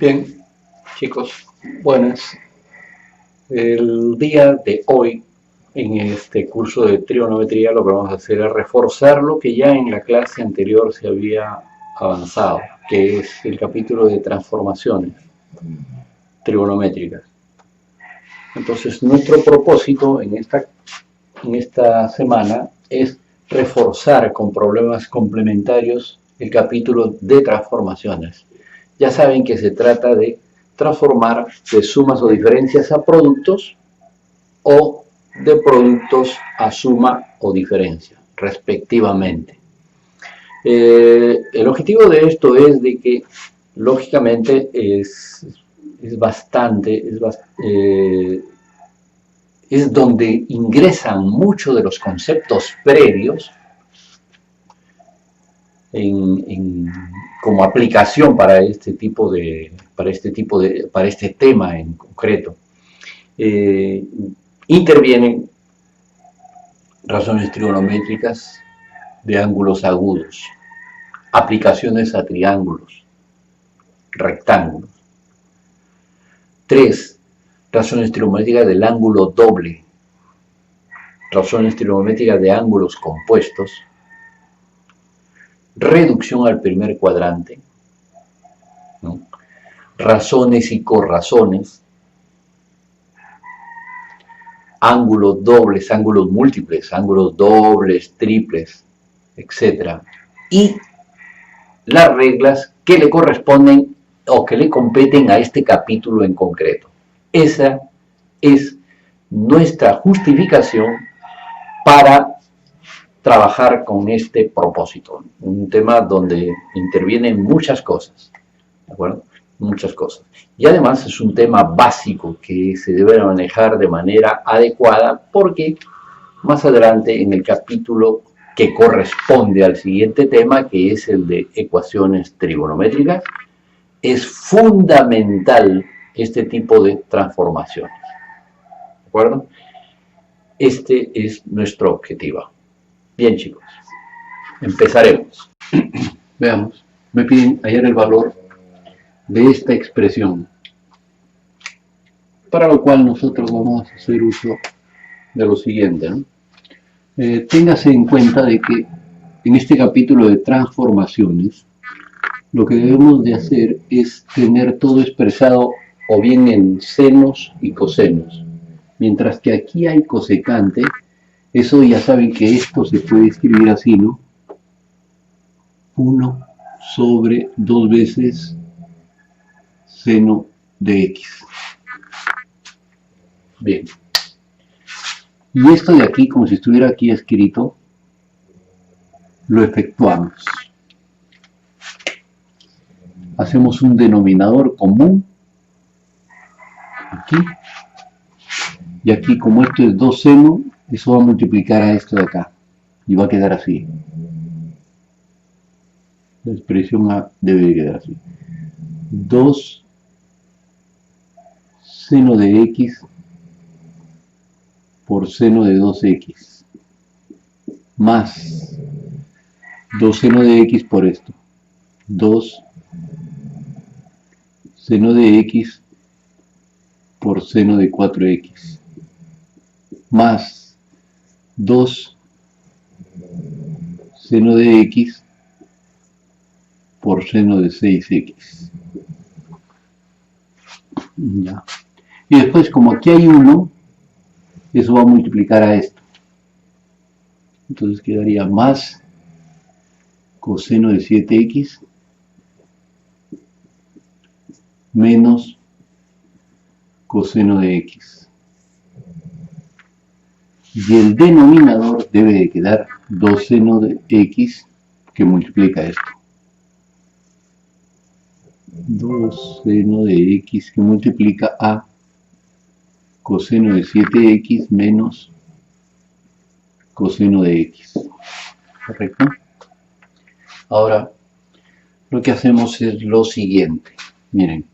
Bien, chicos, buenas. El día de hoy, en este curso de trigonometría, lo que vamos a hacer es reforzar lo que ya en la clase anterior se había avanzado, que es el capítulo de transformaciones trigonométricas. Entonces, nuestro propósito en esta semana es reforzar con problemas complementarios el capítulo de transformaciones. Ya saben que se trata de transformar de sumas o diferencias a productos o de productos a suma o diferencia, respectivamente. El objetivo de esto es de que, lógicamente, es donde ingresan muchos de los conceptos previos como aplicación para este tema en concreto. Intervienen razones trigonométricas de ángulos agudos, aplicaciones a triángulos, rectángulos. 3. Razones trigonométricas del ángulo doble, razones trigonométricas de ángulos compuestos, reducción al primer cuadrante, ¿no? Razones y corrazones, ángulos dobles, ángulos múltiples, ángulos dobles, triples, etc. Y las reglas que le corresponden o que le competen a este capítulo en concreto. Esa es nuestra justificación para trabajar con este propósito. Un tema donde intervienen muchas cosas, ¿de acuerdo? Muchas cosas. Y además es un tema básico que se debe manejar de manera adecuada porque más adelante en el capítulo que corresponde al siguiente tema, que es el de ecuaciones trigonométricas, es fundamental este tipo de transformaciones. ¿De acuerdo? Este es nuestro objetivo. Bien, chicos, empezaremos. Veamos, me piden hallar el valor de esta expresión, para lo cual nosotros vamos a hacer uso de lo siguiente, ¿no? Téngase en cuenta de que en este capítulo de transformaciones, lo que debemos de hacer es tener todo expresado o bien en senos y cosenos, mientras que aquí hay cosecante. Eso ya saben que esto se puede escribir así, ¿no? 1 sobre 2 veces seno de x. Bien. Y esto de aquí, como si estuviera aquí escrito, lo efectuamos. Hacemos un denominador común aquí. Y aquí, como esto es 2 seno, eso va a multiplicar a esto de acá. Y va a quedar así. La expresión A debe quedar así. 2 seno de x por seno de 2x. Más 2 seno de x por esto. 2 seno de x por seno de 4x. Más 2 seno de x por seno de 6x. Ya. Y después, como aquí hay 1, eso va a multiplicar a esto. Entonces quedaría más coseno de 7x menos coseno de x. Y el denominador debe de quedar 2 seno de x que multiplica esto. 2 seno de x que multiplica a coseno de 7x menos coseno de x. ¿Correcto? Ahora, lo que hacemos es lo siguiente. Miren.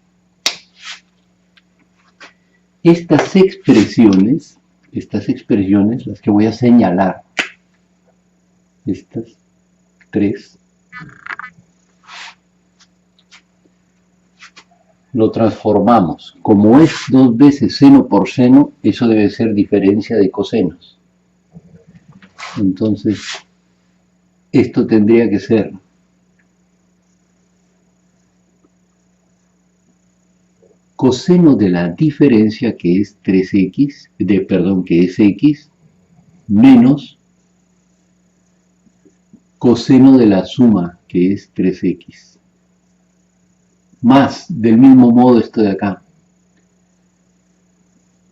Estas expresiones, las que voy a señalar, estas 3, lo transformamos. Como es 2 veces seno por seno, eso debe ser diferencia de cosenos. Entonces, esto tendría que ser coseno de la diferencia, que es 3x, que es x, menos coseno de la suma, que es 3x. Más, del mismo modo, esto de acá,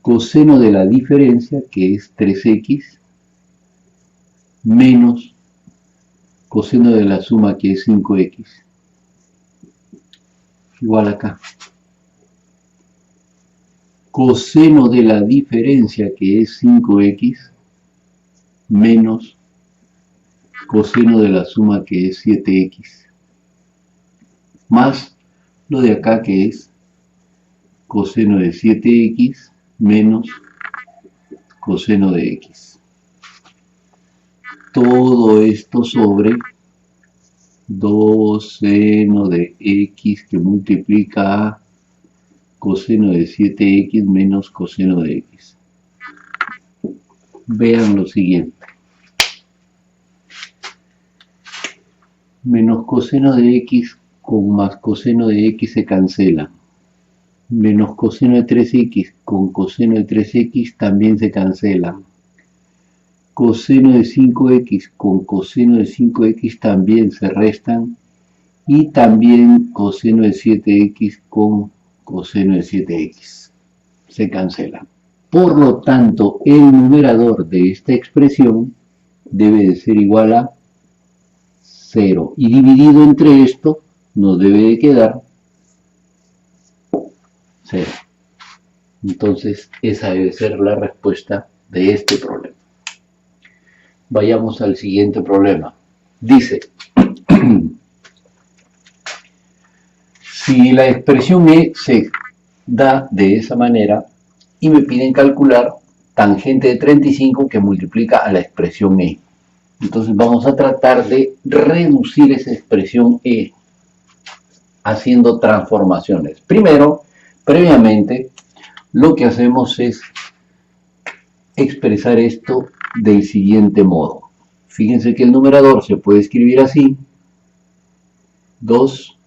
coseno de la diferencia, que es 3x, menos coseno de la suma, que es 5x, igual acá. Coseno de la diferencia, que es 5x, menos coseno de la suma, que es 7x, más lo de acá, que es coseno de 7x menos coseno de x. Todo esto sobre 2 seno de x que multiplica a coseno de 7x menos coseno de x. Vean lo siguiente. Menos coseno de x con más coseno de x se cancela. Menos coseno de 3x con coseno de 3x también se cancela. Coseno de 5x con coseno de 5x también se restan. Y también coseno de 7x con coseno de 7x se cancela. Por lo tanto, el numerador de esta expresión debe de ser igual a 0. Y dividido entre esto, nos debe de quedar 0. Entonces, esa debe ser la respuesta de este problema. Vayamos al siguiente problema. Dice, si la expresión e se da de esa manera y me piden calcular tangente de 35 que multiplica a la expresión e. Entonces vamos a tratar de reducir esa expresión e haciendo transformaciones. Primero, previamente, lo que hacemos es expresar esto del siguiente modo. Fíjense que el numerador se puede escribir así: 2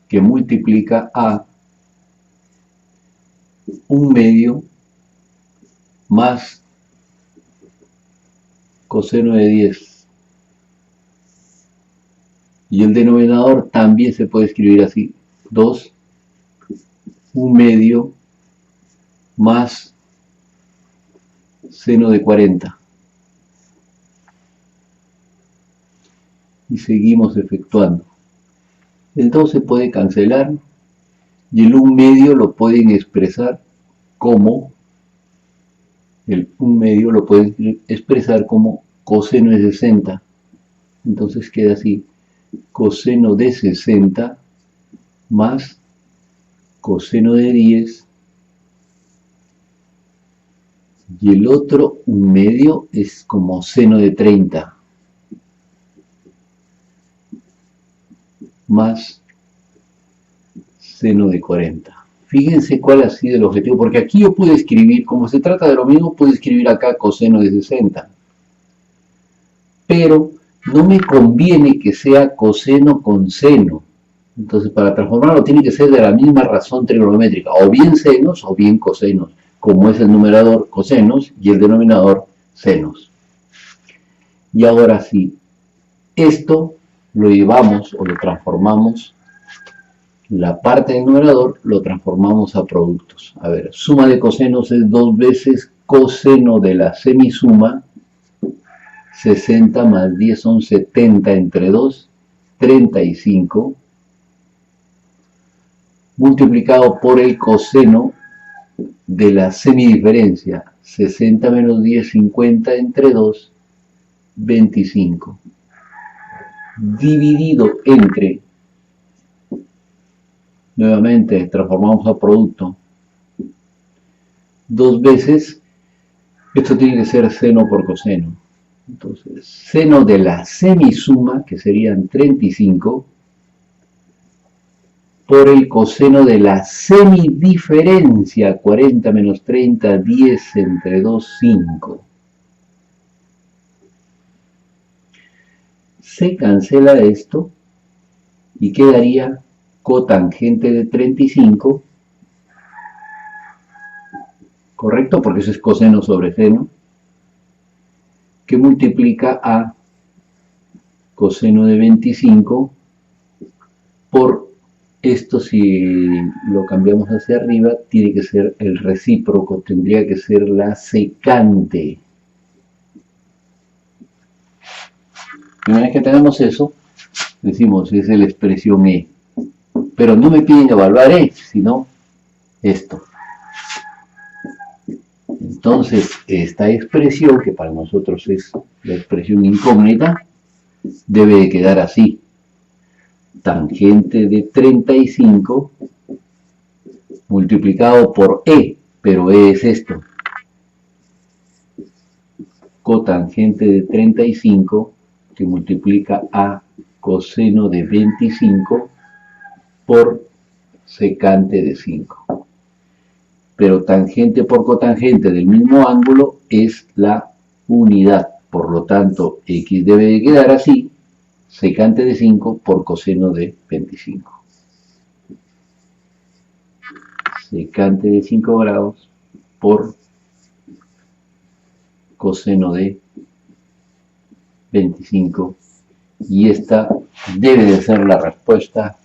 que multiplica a 1 medio más coseno de 10. Y el denominador también se puede escribir así: 2, 1 medio más seno de 40. Y seguimos efectuando. El 2 se puede cancelar y el 1 medio lo pueden expresar como coseno de 60. Entonces queda así: coseno de 60 más coseno de 10, y el otro 1 medio es como seno de 30 más seno de 40. Fíjense cuál ha sido el objetivo, porque aquí yo puedo escribir, como se trata de lo mismo, puedo escribir acá coseno de 60. Pero no me conviene que sea coseno con seno. Entonces, para transformarlo tiene que ser de la misma razón trigonométrica, o bien senos o bien cosenos, como es el numerador cosenos y el denominador senos. Y ahora sí, esto lo llevamos o lo transformamos, la parte del numerador lo transformamos a productos. A ver, suma de cosenos es 2 veces coseno de la semisuma. 60 más 10 son 70 entre 2, 35, multiplicado por el coseno de la semidiferencia. 60 menos 10, 50 entre 2, 25. Dividido entre, nuevamente transformamos a producto, 2 veces, esto tiene que ser seno por coseno. Entonces, seno de la semisuma, que serían 35, por el coseno de la semidiferencia, 40 menos 30, 10 entre 2, 5. Se cancela esto y quedaría cotangente de 35, ¿correcto? Porque eso es coseno sobre seno, que multiplica a coseno de 25 por esto. Si lo cambiamos hacia arriba, tiene que ser el recíproco, tendría que ser la secante. Y una vez que tenemos eso, decimos, es la expresión E. Pero no me piden evaluar E, sino esto. Entonces, esta expresión, que para nosotros es la expresión incógnita, debe de quedar así. Tangente de 35 multiplicado por E, pero E es esto. Cotangente de 35 que multiplica a coseno de 25 por secante de 5. Pero tangente por cotangente del mismo ángulo es la unidad. Por lo tanto, X debe de quedar así, secante de 5 por coseno de 25. Secante de 5 grados por coseno de 25. Y esta debe de ser la respuesta,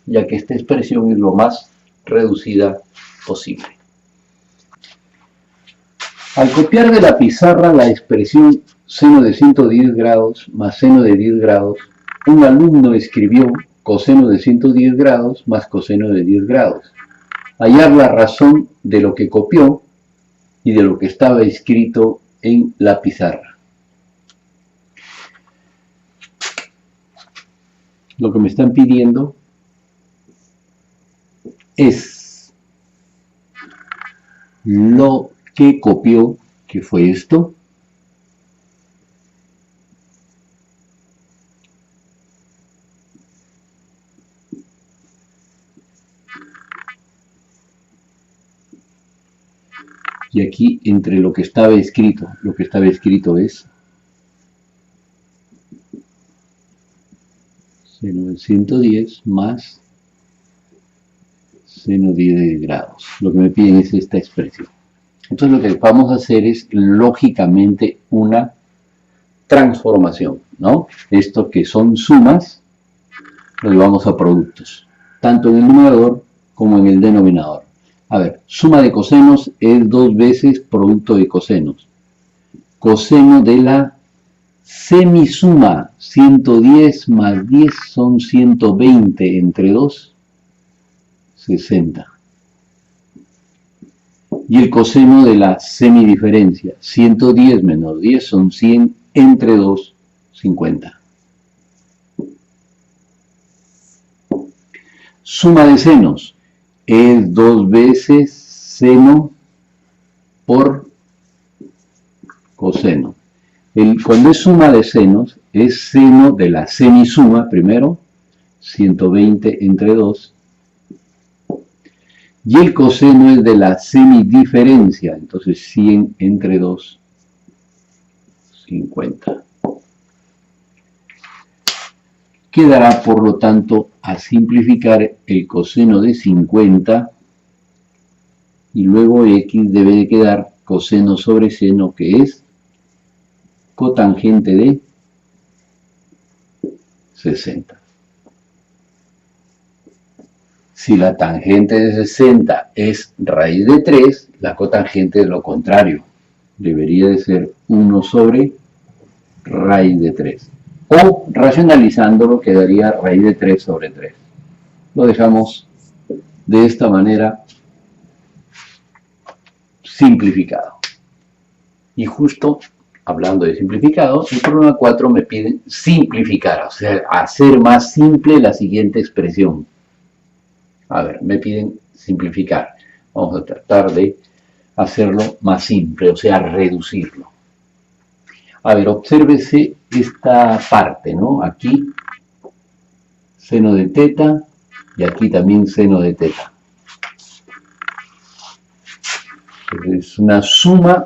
ya que esta expresión es lo más reducida posible. Al copiar de la pizarra la expresión seno de 110 grados más seno de 10 grados, un alumno escribió coseno de 110 grados más coseno de 10 grados. Hallar la razón de lo que copió y de lo que estaba escrito en la pizarra. Lo que me están pidiendo es lo que copió, que fue esto, y aquí entre lo que estaba escrito es seno de 110 más seno de 10 grados. Lo que me piden es esta expresión. Entonces lo que vamos a hacer es lógicamente una transformación, ¿no? Esto que son sumas, lo llevamos a productos, tanto en el numerador como en el denominador. A ver, suma de cosenos es 2 veces producto de cosenos. Coseno de la semisuma, 110 más 10 son 120 entre 2, 60. Y el coseno de la semidiferencia, 110 menos 10 son 100 entre 2, 50. Suma de senos es 2 veces seno por coseno. Cuando es suma de senos, es seno de la semisuma, primero, 120 entre 2, y el coseno es de la semidiferencia, entonces 100 entre 2, 50. Quedará, por lo tanto, a simplificar el coseno de 50, y luego X debe de quedar coseno sobre seno, que es cotangente de 60. Si la tangente de 60 es raíz de 3, la cotangente es lo contrario. Debería de ser 1 sobre raíz de 3. O, racionalizándolo, quedaría raíz de 3 sobre 3. Lo dejamos de esta manera simplificado. Y justo hablando de simplificado, en el problema 4 me piden simplificar, o sea, hacer más simple la siguiente expresión. A ver, me piden simplificar. Vamos a tratar de hacerlo más simple, o sea, reducirlo. A ver, obsérvese esta parte, ¿no? Aquí, seno de teta y aquí también seno de teta. Es una suma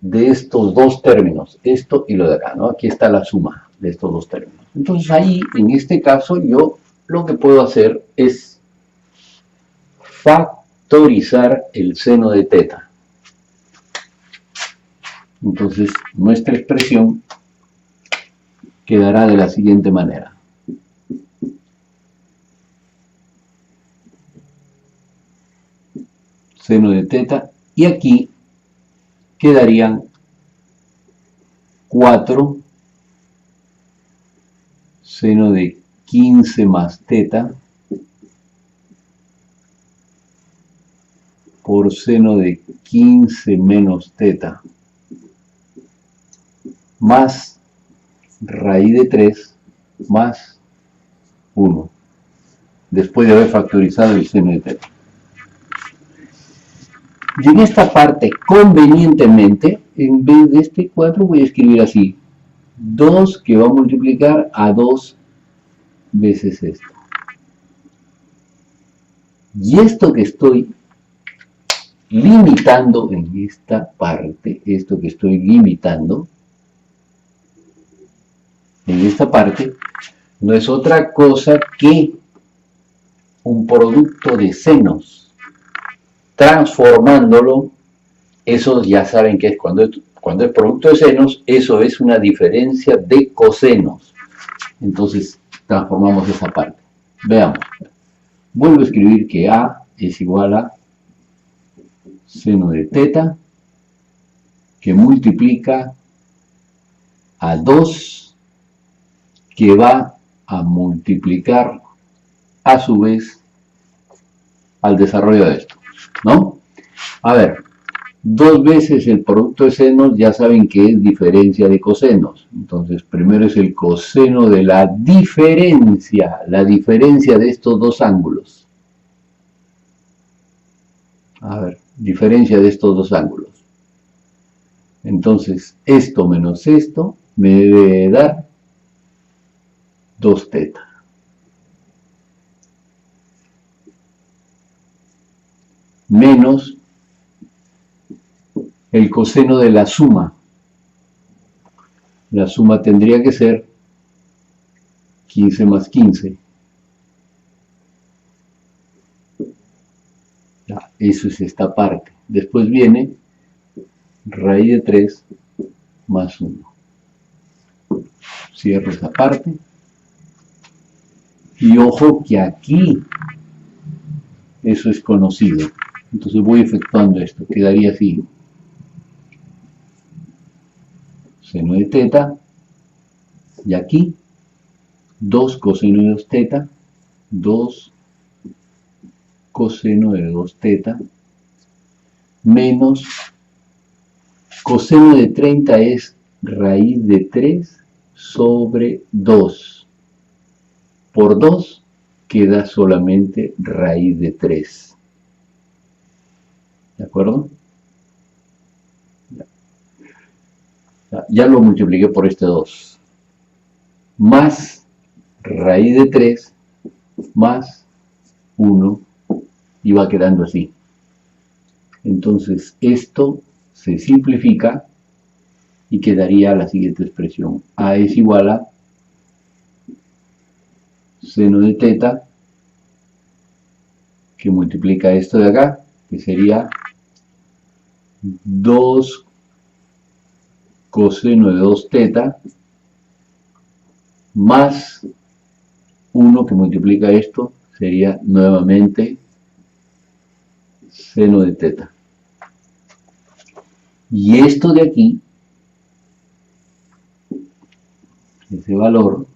de estos dos términos, esto y lo de acá, ¿no? Aquí está la suma de estos dos términos. Entonces ahí, en este caso, yo lo que puedo hacer es factorizar el seno de teta. Entonces, nuestra expresión quedará de la siguiente manera. Seno de teta, y aquí quedarían 4 seno de 15 más teta por seno de 15 menos teta más raíz de 3 más 1, después de haber factorizado el seno de teta. Y en esta parte, convenientemente, en vez de este 4 voy a escribir así, 2 que va a multiplicar a 2 veces esto. Y esto que estoy limitando en esta parte, esto que estoy limitando en esta parte, no es otra cosa que un producto de senos. Transformándolo, eso ya saben que es cuando es producto de senos, eso es una diferencia de cosenos. Entonces, transformamos esa parte. Veamos. Vuelvo a escribir que A es igual a seno de teta, que multiplica a 2, que va a multiplicar a su vez al desarrollo de esto, ¿no? A ver, 2 veces el producto de senos, ya saben que es diferencia de cosenos. Entonces, primero es el coseno de la diferencia de estos dos ángulos. A ver, diferencia de estos dos ángulos. Entonces, esto menos esto me debe dar 2 teta. Menos el coseno de la suma. La suma tendría que ser 15 más 15. Ya, eso es esta parte. Después viene raíz de 3 más 1. Cierro esa parte. Y ojo que aquí eso es conocido. Entonces voy efectuando esto. Quedaría así. Seno de teta. Y aquí 2 coseno de 2 teta. 2 coseno de 2 teta. Menos coseno de 30 es raíz de 3 sobre 2. Por 2 queda solamente raíz de 3. ¿De acuerdo? Ya lo multipliqué por este 2. Más raíz de 3 más 1 y va quedando así. Entonces esto se simplifica y quedaría la siguiente expresión. A es igual a seno de teta, que multiplica esto de acá, que sería 2 coseno de 2 teta, más 1 que multiplica esto, sería nuevamente seno de teta. Y esto de aquí, ese valor,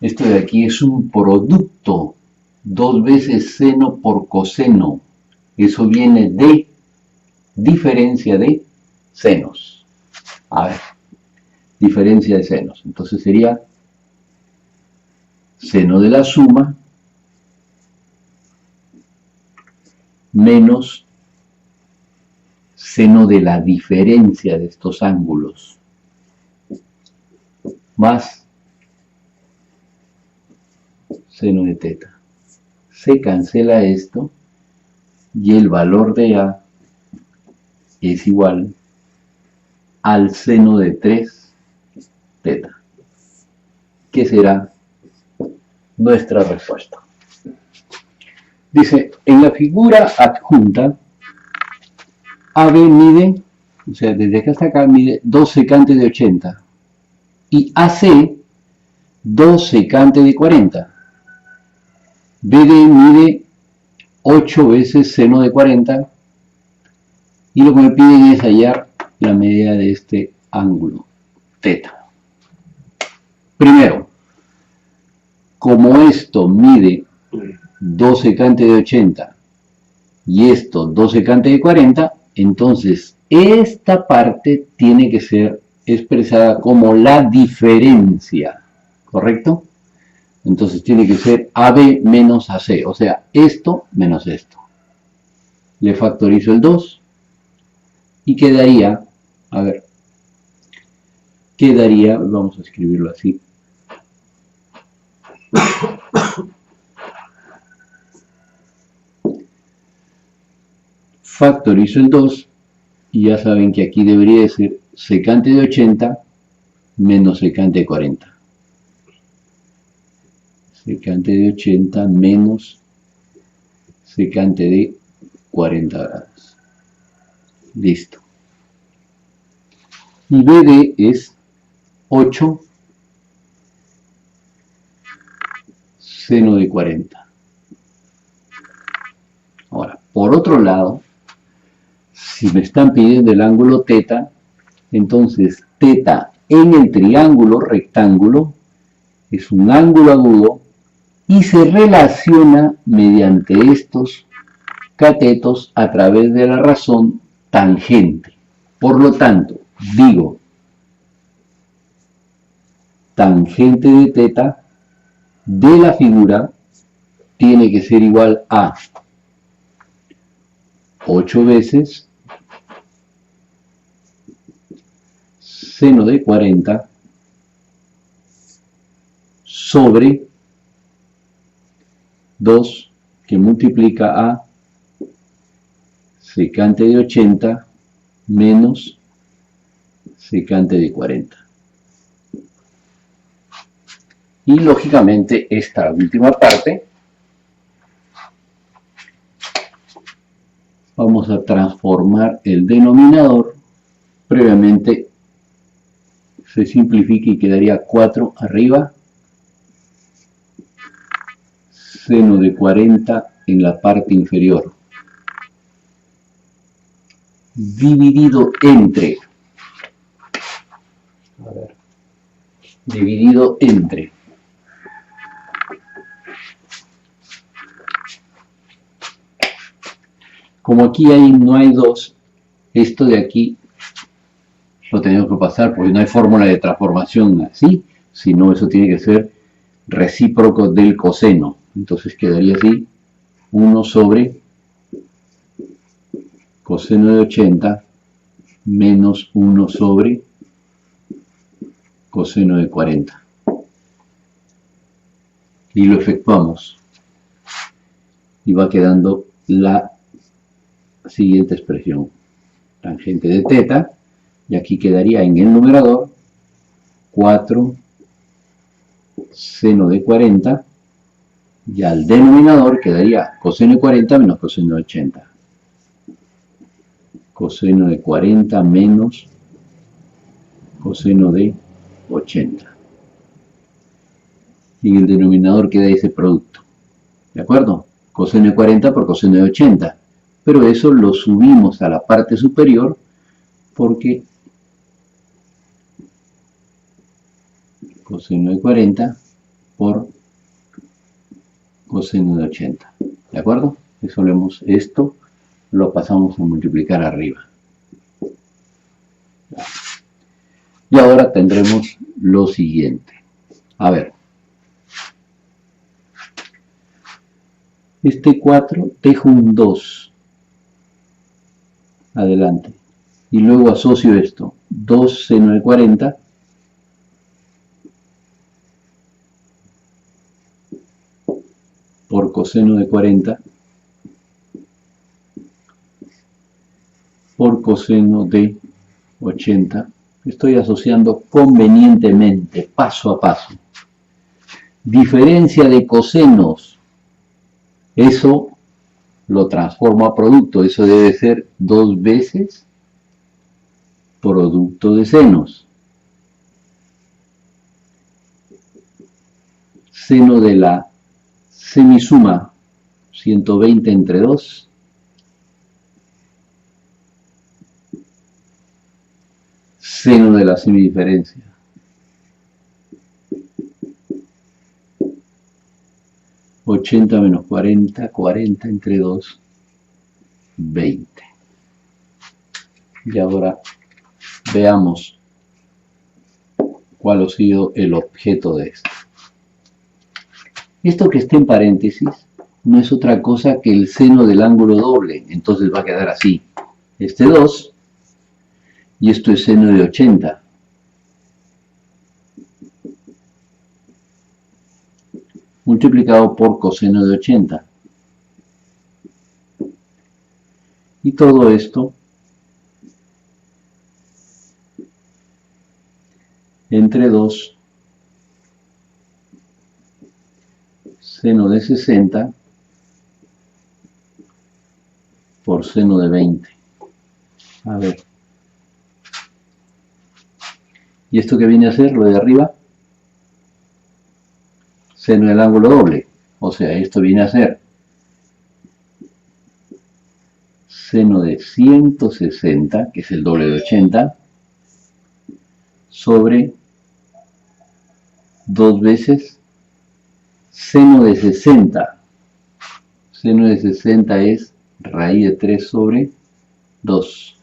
esto de aquí es un producto, 2 veces seno por coseno. Eso viene de diferencia de senos. A ver, diferencia de senos. Entonces sería seno de la suma menos seno de la diferencia de estos ángulos más seno de teta. Se cancela esto y el valor de A es igual al seno de 3 teta, que será nuestra respuesta. Dice, en la figura adjunta, AB mide, o sea, desde acá hasta acá mide 2 secantes de 80 y AC 2 secantes de 40. BD mide 8 veces seno de 40 y lo que me piden es hallar la medida de este ángulo, teta. Primero, como esto mide 2 secantes de 80 y esto 2 secantes de 40, entonces esta parte tiene que ser expresada como la diferencia, ¿correcto? Entonces tiene que ser AB menos AC, o sea, esto menos esto. Le factorizo el 2 y quedaría, a ver, quedaría, vamos a escribirlo así. Factorizo el 2 y ya saben que aquí debería de ser secante de 80 menos secante de 40. Secante de 80 menos secante de 40 grados. Listo. Y BD es 8 seno de 40. Ahora, por otro lado, si me están pidiendo el ángulo teta, entonces teta en el triángulo rectángulo es un ángulo agudo y se relaciona mediante estos catetos a través de la razón tangente. Por lo tanto, digo, tangente de teta de la figura tiene que ser igual a 8 veces seno de 40 sobre 2 que multiplica a secante de 80 menos secante de 40. Y lógicamente esta última parte vamos a transformar el denominador, previamente se simplifica y quedaría 4 arriba, seno de 40 en la parte inferior, dividido entre, dividido entre, como aquí no hay 2, esto de aquí lo tenemos que pasar porque no hay fórmula de transformación así, sino eso tiene que ser recíproco del coseno. Entonces quedaría así, 1 sobre coseno de 80 menos 1 sobre coseno de 40. Y lo efectuamos. Y va quedando la siguiente expresión. Tangente de teta, y aquí quedaría en el numerador 4 seno de 40, y al denominador quedaría coseno de 40 menos coseno de 80. Coseno de 40 menos coseno de 80. Y en el denominador queda ese producto. ¿De acuerdo? Coseno de 40 por coseno de 80. Pero eso lo subimos a la parte superior porque coseno de 40 por coseno de 80. ¿De acuerdo? Resolvemos esto, lo pasamos a multiplicar arriba. Y ahora tendremos lo siguiente. A ver. Este 4 dejo un 2 adelante. Y luego asocio esto. 2 seno de 40 por coseno de 40 por coseno de 80. Estoy asociando convenientemente, paso a paso. Diferencia de cosenos. Eso lo transformo a producto. Eso debe ser 2 veces producto de senos. Seno de la semisuma, 120 entre 2. Seno de la semidiferencia. $80 menos 40, 40 entre 2, 20. Y ahora veamos cuál ha sido el objeto de esto. Esto que está en paréntesis no es otra cosa que el seno del ángulo doble, entonces va a quedar así. Este 2 y esto es seno de 80. Multiplicado por coseno de 80. Y todo esto entre 2 seno de 60 por seno de 20. A ver. ¿Y esto qué viene a ser? Lo de arriba. Seno del ángulo doble. O sea, esto viene a ser seno de 160, que es el doble de 80, sobre 2 veces seno de 60. Seno de 60 es raíz de 3 sobre 2,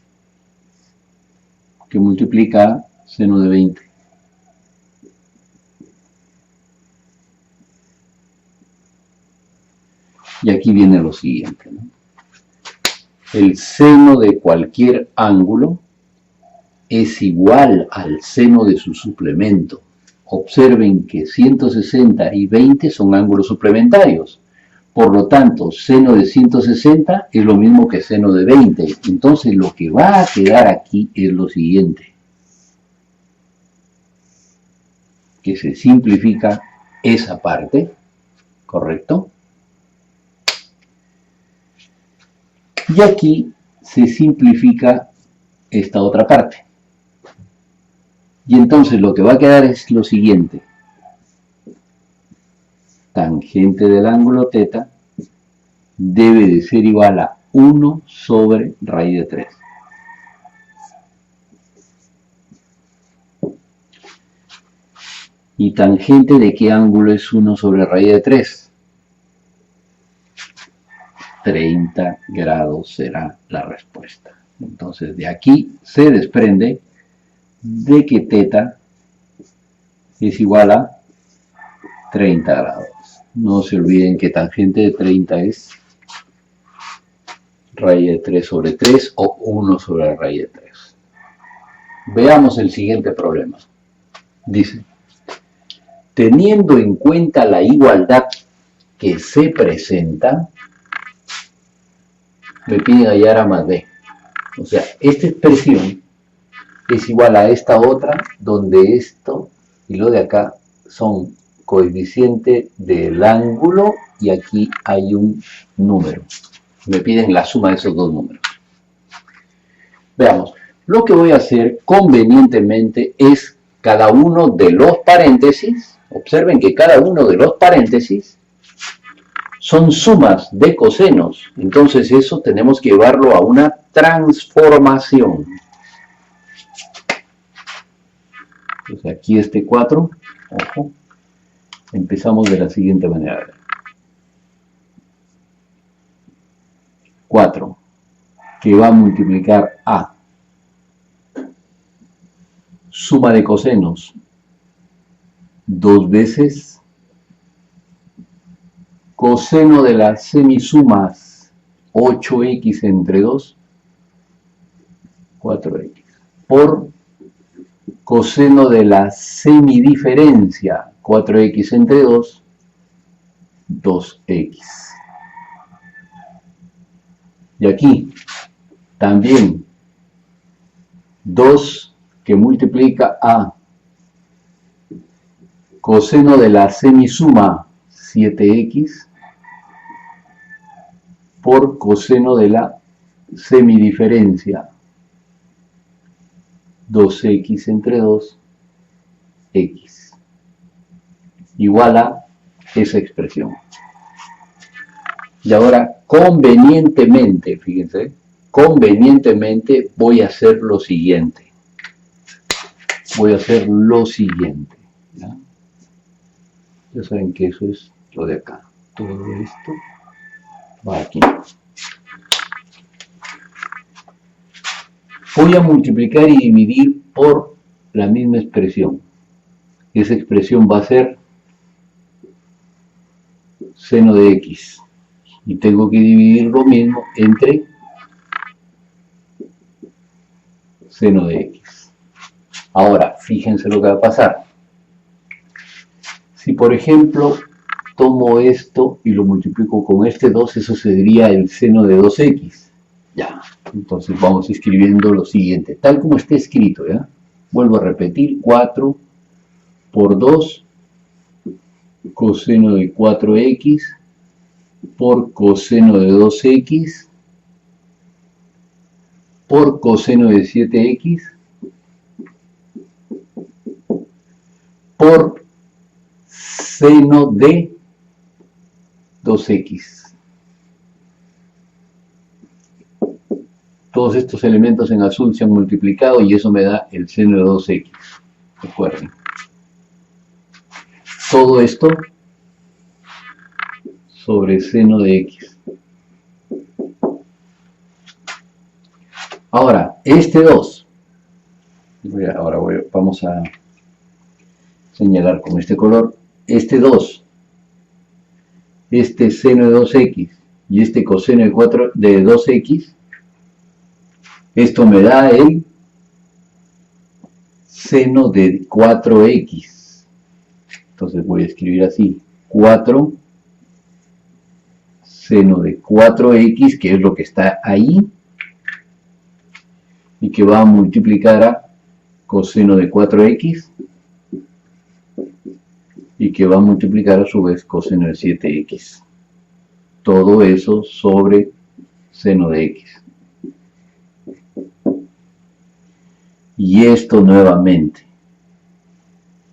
que multiplica seno de 20. Y aquí viene lo siguiente, ¿no? El seno de cualquier ángulo es igual al seno de su suplemento. Observen que 160 y 20 son ángulos suplementarios. Por lo tanto, seno de 160 es lo mismo que seno de 20. Entonces, lo que va a quedar aquí es lo siguiente. Que se simplifica esa parte, ¿correcto? Y aquí se simplifica esta otra parte. Y entonces lo que va a quedar es lo siguiente. Tangente del ángulo θ debe de ser igual a 1 sobre raíz de 3. ¿Y tangente de qué ángulo es 1 sobre raíz de 3? 30 grados será la respuesta. Entonces de aquí se desprende de que θ es igual a 30 grados. No se olviden que tangente de 30 es raíz de 3 sobre 3 o 1 sobre raíz de 3. Veamos el siguiente problema. Dice, teniendo en cuenta la igualdad que se presenta, me piden hallar a más b. O sea, esta expresión es igual a esta otra, donde esto y lo de acá son coeficiente del ángulo y aquí hay un número. Me piden la suma de esos dos números. Veamos, lo que voy a hacer convenientemente es cada uno de los paréntesis. Observen que cada uno de los paréntesis son sumas de cosenos. Entonces eso tenemos que llevarlo a una transformación. Entonces aquí este 4, ojo, empezamos de la siguiente manera. 4, que va a multiplicar a suma de cosenos 2 veces coseno de las semisumas 8x entre 2, 4x, por coseno de la semidiferencia 4x entre 2, 2x. Y aquí también 2 que multiplica a coseno de la semisuma 7x por coseno de la semidiferencia 2x entre 2, x, igual a esa expresión. Y ahora, convenientemente, fíjense, convenientemente voy a hacer lo siguiente. ¿Ya? Ya saben que eso es lo de acá. Todo esto va aquí. Voy a multiplicar y dividir por la misma expresión. Esa expresión va a ser seno de x. Y tengo que dividir lo mismo entre seno de x. Ahora, fíjense lo que va a pasar. Si, por ejemplo, tomo esto y lo multiplico con este 2, eso sería el seno de 2x. Ya, entonces vamos escribiendo lo siguiente, tal como está escrito, ¿ya? Vuelvo a repetir, 4 por 2 coseno de 4x por coseno de 2x por coseno de 7x por seno de 2x. Todos estos elementos en azul se han multiplicado y eso me da el seno de 2x. Recuerden. Todo esto sobre seno de x. Ahora, este 2. Vamos a señalar con este color. Este 2. Este seno de 2x y este coseno de 2x. Esto me da el seno de 4x. Entonces voy a escribir así, 4 seno de 4x, que es lo que está ahí, y que va a multiplicar a coseno de 4x, y que va a multiplicar a su vez coseno de 7x. Todo eso sobre seno de x. Y esto nuevamente,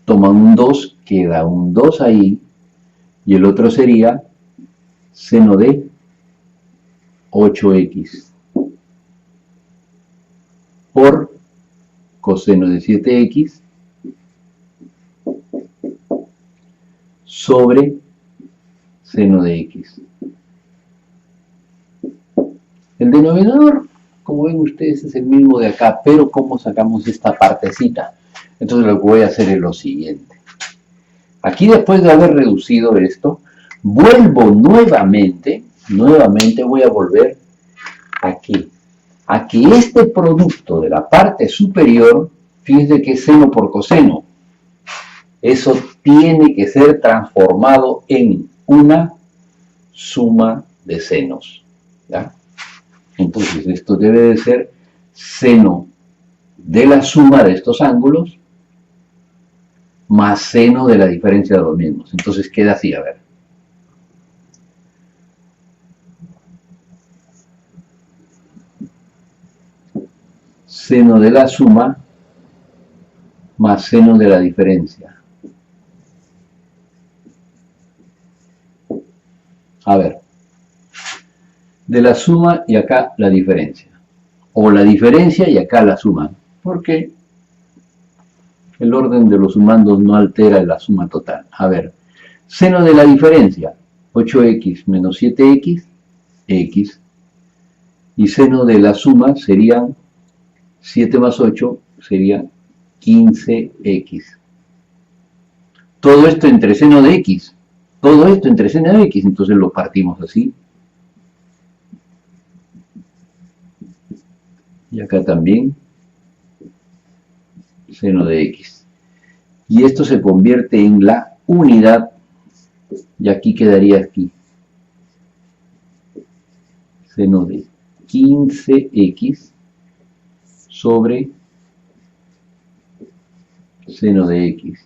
toman un 2, queda un 2 ahí, y el otro sería seno de 8x por coseno de 7x sobre seno de x. El denominador, como ven ustedes, es el mismo de acá, pero ¿cómo sacamos esta partecita? Entonces lo que voy a hacer es lo siguiente. Aquí, después de haber reducido esto, vuelvo nuevamente voy a volver aquí, a que este producto de la parte superior, fíjense que es seno por coseno, eso tiene que ser transformado en una suma de senos, ¿ya? Entonces esto debe de ser seno de la suma de estos ángulos más seno de la diferencia de los mismos. Entonces queda así, a ver. Seno de la suma más seno de la diferencia. A ver. De la suma y acá la diferencia. O la diferencia y acá la suma. Porque el orden de los sumandos no altera la suma total. A ver. Seno de la diferencia. 8x menos 7x, x. Y seno de la suma serían 7 más 8, sería 15x. Todo esto entre seno de x. Todo esto entre seno de x. Entonces lo partimos así. Y acá también seno de x. Y esto se convierte en la unidad Y aquí quedaría aquí. Seno de 15x sobre seno de x.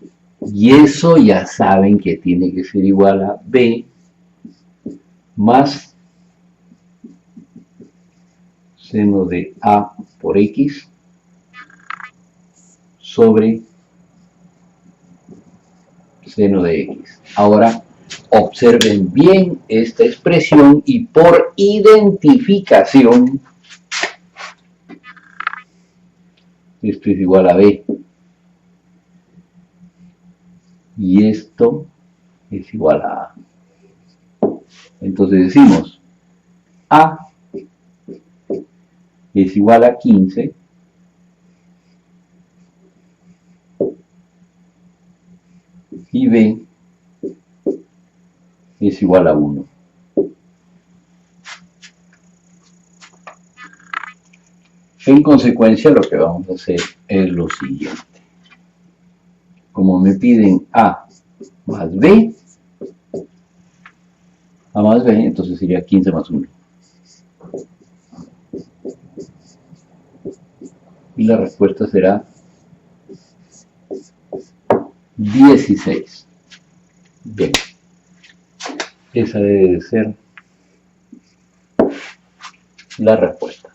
Y eso ya saben que tiene que ser igual a b más seno de a por x sobre seno de x. Ahora, observen bien esta expresión y por identificación, esto es igual a b. Y esto es igual a a. Entonces decimos, a es igual a 15 y b es igual a 1. En consecuencia, lo que vamos a hacer es lo siguiente. Como me piden a más b, a más b, entonces sería 15 más 1. Y la respuesta será 16. Bien. Esa debe de ser la respuesta.